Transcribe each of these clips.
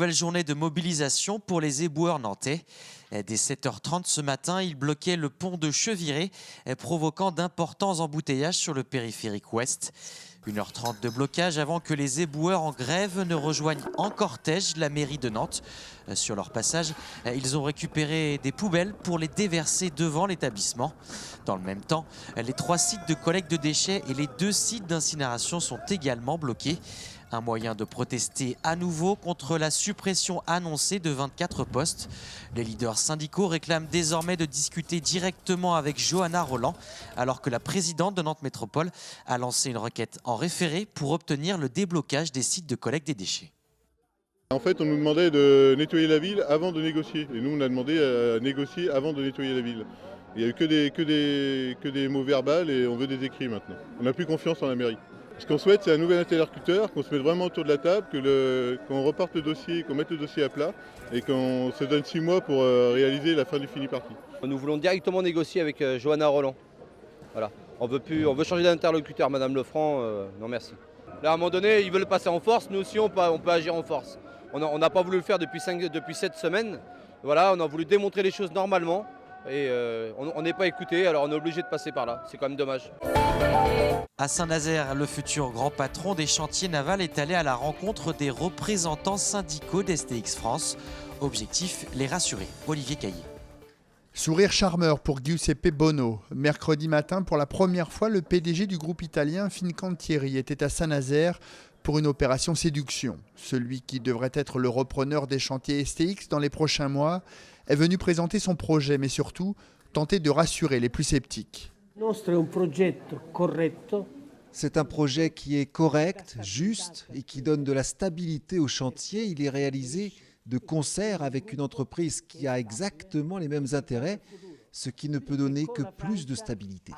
nouvelle journée de mobilisation pour les éboueurs nantais. Dès 7h30 ce matin, ils bloquaient le pont de Cheviré, provoquant d'importants embouteillages sur le périphérique ouest. 1h30 de blocage avant que les éboueurs en grève ne rejoignent en cortège la mairie de Nantes. Sur leur passage, ils ont récupéré des poubelles pour les déverser devant l'établissement. Dans le même temps, les 3 sites de collecte de déchets et les 2 sites d'incinération sont également bloqués. Un moyen de protester à nouveau contre la suppression annoncée de 24 postes. Les leaders syndicaux réclament désormais de discuter directement avec Johanna Rolland, alors que la présidente de Nantes Métropole a lancé une requête en référé pour obtenir le déblocage des sites de collecte des déchets. En fait, on nous demandait de nettoyer la ville avant de négocier. Et nous, on a demandé à négocier avant de nettoyer la ville. Il n'y a eu que des mots verbaux et on veut des écrits maintenant. On n'a plus confiance en la mairie. Ce qu'on souhaite, c'est un nouvel interlocuteur, qu'on se mette vraiment autour de la table, qu'on reporte le dossier, qu'on mette le dossier à plat et qu'on se donne 6 mois pour réaliser la fin du fini parti. Nous voulons directement négocier avec Johanna Rolland. Voilà. On veut changer d'interlocuteur, Madame Lefranc, non merci. Là, à un moment donné, ils veulent passer en force, nous aussi on peut agir en force. On n'a pas voulu le faire depuis 7 semaines. Voilà, on a voulu démontrer les choses normalement. Et on n'est pas écouté, alors on est obligé de passer par là. C'est quand même dommage. À Saint-Nazaire, le futur grand patron des chantiers navals est allé à la rencontre des représentants syndicaux d'STX France. Objectif, les rassurer. Olivier Caillé. Sourire charmeur pour Giuseppe Bono. Mercredi matin, pour la première fois, le PDG du groupe italien Fincantieri était à Saint-Nazaire pour une opération séduction. Celui qui devrait être le repreneur des chantiers STX dans les prochains mois est venu présenter son projet, mais surtout tenter de rassurer les plus sceptiques. C'est un projet qui est correct, juste et qui donne de la stabilité au chantier. Il est réalisé de concert avec une entreprise qui a exactement les mêmes intérêts, ce qui ne peut donner que plus de stabilité.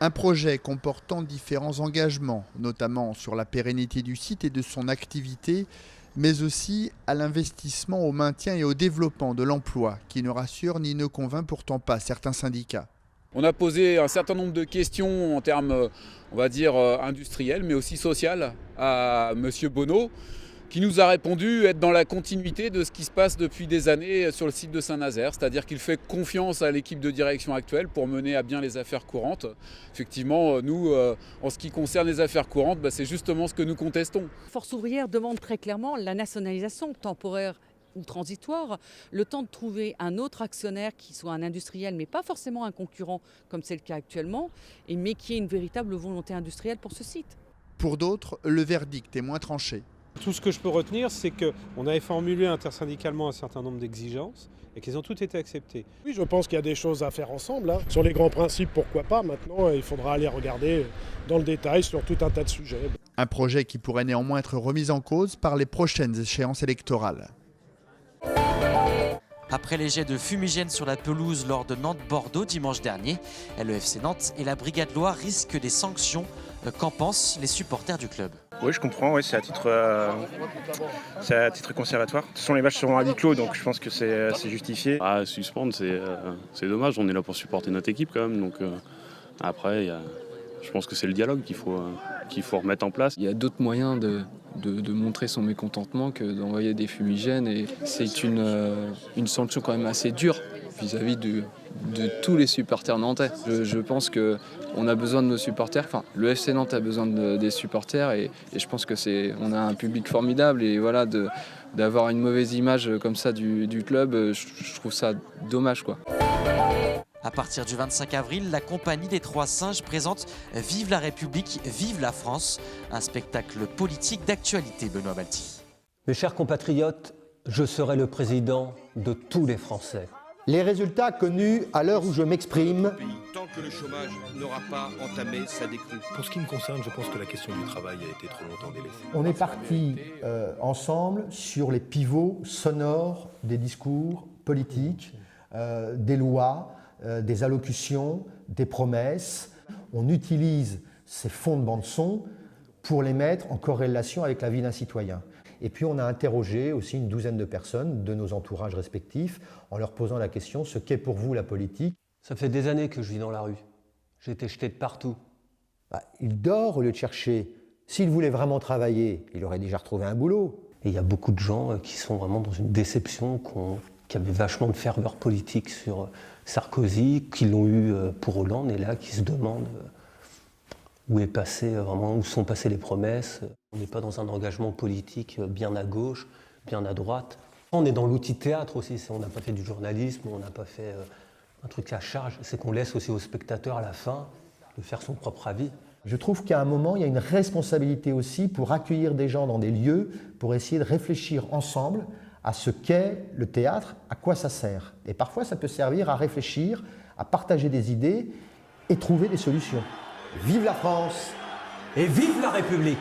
Un projet comportant différents engagements, notamment sur la pérennité du site et de son activité, mais aussi à l'investissement au maintien et au développement de l'emploi, qui ne rassure ni ne convainc pourtant pas certains syndicats. On a posé un certain nombre de questions en termes, on va dire, industriels, mais aussi sociales à M. Bono, qui nous a répondu être dans la continuité de ce qui se passe depuis des années sur le site de Saint-Nazaire, c'est-à-dire qu'il fait confiance à l'équipe de direction actuelle pour mener à bien les affaires courantes. Effectivement, nous, en ce qui concerne les affaires courantes, c'est justement ce que nous contestons. Force ouvrière demande très clairement la nationalisation temporaire ou transitoire, le temps de trouver un autre actionnaire qui soit un industriel, mais pas forcément un concurrent comme c'est le cas actuellement, mais qui ait une véritable volonté industrielle pour ce site. Pour d'autres, le verdict est moins tranché. Tout ce que je peux retenir, c'est qu'on avait formulé intersyndicalement un certain nombre d'exigences et qu'elles ont toutes été acceptées. Oui, je pense qu'il y a des choses à faire ensemble. Sur les grands principes, pourquoi pas. Maintenant, il faudra aller regarder dans le détail sur tout un tas de sujets. Un projet qui pourrait néanmoins être remis en cause par les prochaines échéances électorales. Après les jets de fumigène sur la pelouse lors de Nantes-Bordeaux dimanche dernier, le FC Nantes et la Brigade Loire risquent des sanctions. Qu'en pensent les supporters du club ? Oui, je comprends, ouais, c'est à titre conservatoire. De toute façon, les matchs seront à huis clos, donc je pense que c'est justifié. Suspendre, c'est dommage, on est là pour supporter notre équipe quand même. Donc, après, je pense que c'est le dialogue qu'il faut remettre en place. Il y a d'autres moyens de montrer son mécontentement que d'envoyer des fumigènes. Et c'est une sanction quand même assez dure vis-à-vis de tous les supporters nantais. Je pense qu'on a besoin de nos supporters, enfin le FC Nantes a besoin des supporters et je pense on a un public formidable et voilà, d'avoir une mauvaise image comme ça du club, je trouve ça dommage, quoi. À partir du 25 avril, la compagnie des Trois Singes présente Vive la République, Vive la France, un spectacle politique d'actualité, Benoît Balti. Mes chers compatriotes, je serai le président de tous les Français. Les résultats connus à l'heure où je m'exprime. Tant que le chômage n'aura pas entamé sa décrue. Pour ce qui me concerne, je pense que la question du travail a été trop longtemps délaissée. On est parti ensemble sur les pivots sonores des discours politiques, des lois, des allocutions, des promesses. On utilise ces fonds de bande-son pour les mettre en corrélation avec la vie d'un citoyen. Et puis on a interrogé aussi une douzaine de personnes de nos entourages respectifs en leur posant la question « ce qu'est pour vous la politique ?» Ça fait des années que je vis dans la rue. J'ai été jeté de partout. Il dort au lieu de chercher S'il voulait vraiment travailler, il aurait déjà retrouvé un boulot. Et il y a beaucoup de gens qui sont vraiment dans une déception, qui avaient vachement de ferveur politique sur Sarkozy, qui l'ont eu pour Hollande, et là qui se demandent où sont passées les promesses. On n'est pas dans un engagement politique bien à gauche, bien à droite. On est dans l'outil théâtre aussi, on n'a pas fait du journalisme, on n'a pas fait un truc à charge, c'est qu'on laisse aussi au spectateur à la fin de faire son propre avis. Je trouve qu'à un moment, il y a une responsabilité aussi pour accueillir des gens dans des lieux, pour essayer de réfléchir ensemble à ce qu'est le théâtre, à quoi ça sert. Et parfois, ça peut servir à réfléchir, à partager des idées et trouver des solutions. Vive la France! Et vive la République!